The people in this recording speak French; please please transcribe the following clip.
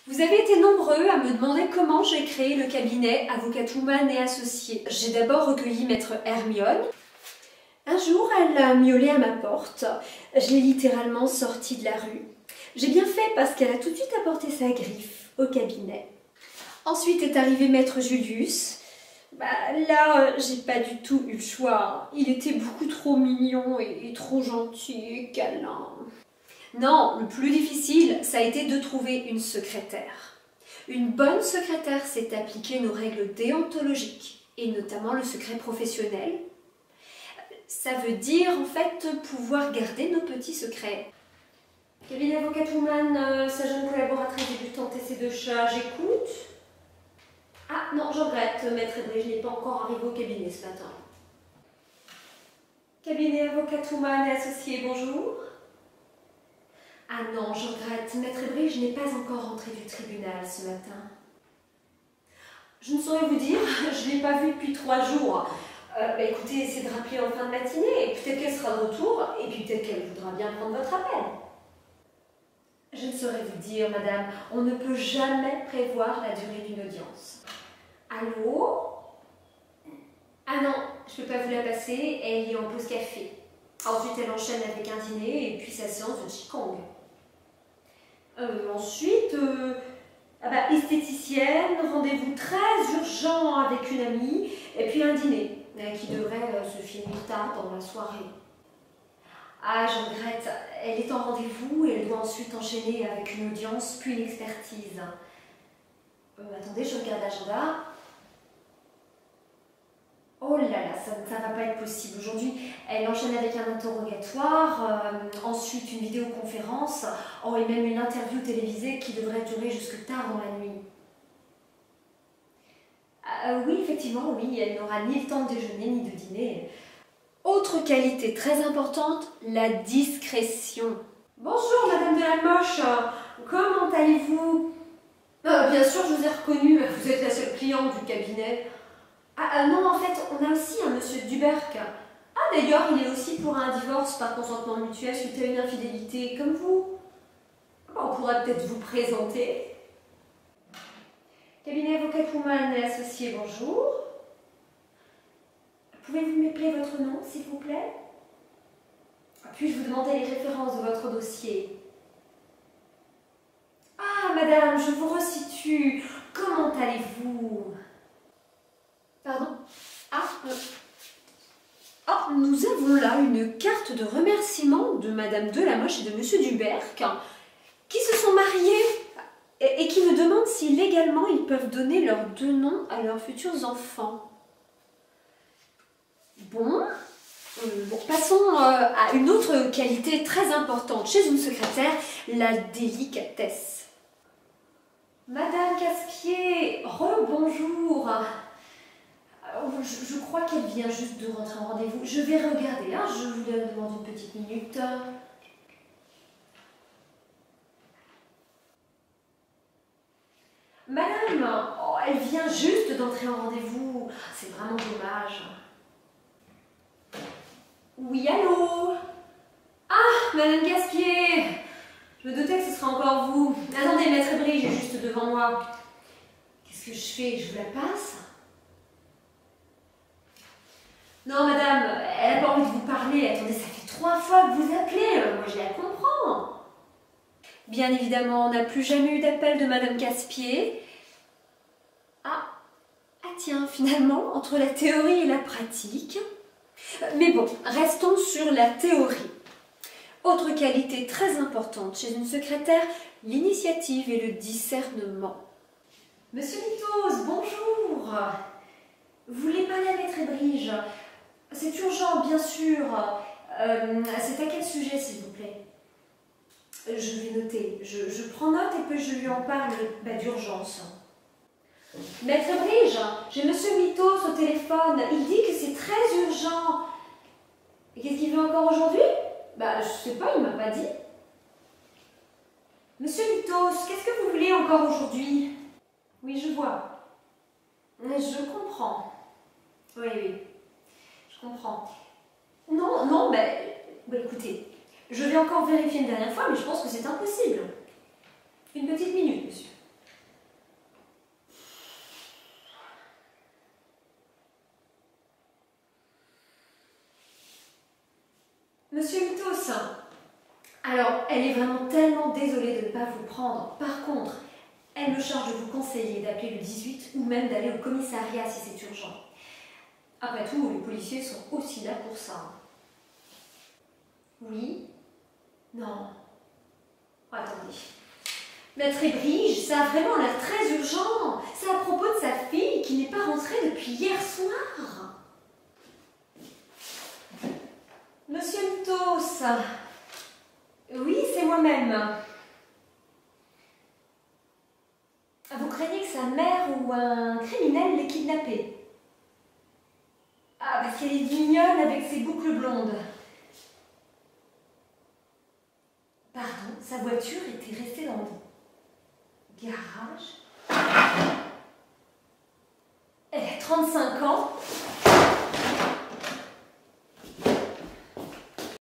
Vous avez été nombreux à me demander comment j'ai créé le cabinet Avocatwoman et Associés. J'ai d'abord recueilli Maître Hermione. Un jour, elle a miaulé à ma porte. Je l'ai littéralement sortie de la rue. J'ai bien fait parce qu'elle a tout de suite apporté sa griffe au cabinet. Ensuite est arrivé Maître Julius. Là, j'ai pas du tout eu le choix. Il était beaucoup trop mignon et trop gentil et câlin. Non, le plus difficile, ça a été de trouver une secrétaire. Une bonne secrétaire sait appliquer nos règles déontologiques, et notamment le secret professionnel. Ça veut dire, en fait, pouvoir garder nos petits secrets. Cabinet Avocatwoman, sa jeune collaboratrice débutante et ses deux chats, j'écoute. Ah non, je regrette, Maître Edrige n'est pas encore arrivé au cabinet ce matin. Cabinet Avocatwoman et Associés, bonjour. Ah non, je regrette, Maître Edrige n'est pas encore rentré du tribunal ce matin. Je ne saurais vous dire, je ne l'ai pas vue depuis 3 jours. Écoutez, essayez de rappeler en fin de matinée, peut-être qu'elle sera de retour, et puis peut-être qu'elle voudra bien prendre votre appel. Je ne saurais vous dire, madame, on ne peut jamais prévoir la durée d'une audience. Allô? Ah non, je ne peux pas vous la passer, elle est en pause café. Ensuite, elle enchaîne avec un dîner, et puis sa séance de Qigong. Ensuite, esthéticienne, rendez-vous très urgent avec une amie, et puis un dîner qui devrait se finir tard dans la soirée. Ah, je regrette, elle est en rendez-vous et elle doit ensuite enchaîner avec une audience puis une expertise. Attendez, je regarde l'agenda. Oh là là, ça ne va pas être possible. Aujourd'hui, elle enchaîne avec un interrogatoire, ensuite une vidéoconférence, et même une interview télévisée qui devrait durer jusque tard dans la nuit. Oui, effectivement, oui, elle n'aura ni le temps de déjeuner ni de dîner. Autre qualité très importante, la discrétion. Bonjour, Madame Delalmoche, comment allez-vous? Bien sûr, je vous ai reconnue, vous êtes la seule cliente du cabinet. Non, en fait, on a aussi un monsieur Duberc. D'ailleurs, il est aussi pour un divorce par consentement mutuel suite à une infidélité, comme vous. On pourrait peut-être vous présenter. Cabinet Avocatwoman et Associés, bonjour. Pouvez-vous m'épeler votre nom, s'il vous plaît? Puis-je vous demander les références de votre dossier? Madame, je vous resitue. Comment allez-vous? Pardon? Nous avons là une carte de remerciement de Madame Delamoche et de Monsieur Duberc qui se sont mariés et qui me demandent si légalement ils peuvent donner leurs 2 noms à leurs futurs enfants. Bon, passons à une autre qualité très importante chez une secrétaire, la délicatesse. Madame Caspier, rebonjour. Je crois qu'elle vient juste de rentrer en rendez-vous. Je vais regarder, je vous demande une petite minute. Madame, elle vient juste d'entrer en rendez-vous. C'est vraiment dommage. Oui, allô? Madame Caspier, je me doutais que ce serait encore vous. Attendez, Maître Edrige est juste devant moi. Qu'est-ce que je fais? Je vous la passe? Non, madame, elle n'a pas envie de vous parler. Attendez, ça fait 3 fois que vous appelez. Moi, je la comprends. Bien évidemment, on n'a plus jamais eu d'appel de madame Caspier. Tiens, finalement, entre la théorie et la pratique. Mais bon, restons sur la théorie. Autre qualité très importante chez une secrétaire, l'initiative et le discernement. Monsieur Mythos, bonjour. Vous voulez parler à Maître Edrige? C'est urgent, bien sûr. C'est à quel sujet, s'il vous plaît? Je vais noter. Je prends note et puis je lui en parle d'urgence. Maître Edrige, j'ai Monsieur Mythos au téléphone. Il dit que c'est très urgent. Et qu'est-ce qu'il veut encore aujourd'hui? Je sais pas, il m'a pas dit. Monsieur Mythos, qu'est-ce que vous voulez encore aujourd'hui? Oui, je vois. Je comprends. Oui, je comprends. Non, écoutez, je vais encore vérifier une dernière fois, mais je pense que c'est impossible. Une petite minute, monsieur. Monsieur Mitos, alors elle est vraiment tellement désolée de ne pas vous prendre. Par contre, elle me charge de vous conseiller d'appeler le 18 ou même d'aller au commissariat si c'est urgent. Après tout, les policiers sont aussi là pour ça. Oui? Non. Attendez. Maître Ébrige, ça a vraiment l'air très urgent. C'est à propos de sa fille qui n'est pas rentrée depuis hier soir. Monsieur Mitos. Oui, c'est moi-même. Vous craignez que sa mère ou un criminel l'ait kidnappée? Ah, parce qu'elle est mignonne avec ses boucles blondes. Pardon, sa voiture était restée dans le garage. Elle a 35 ans.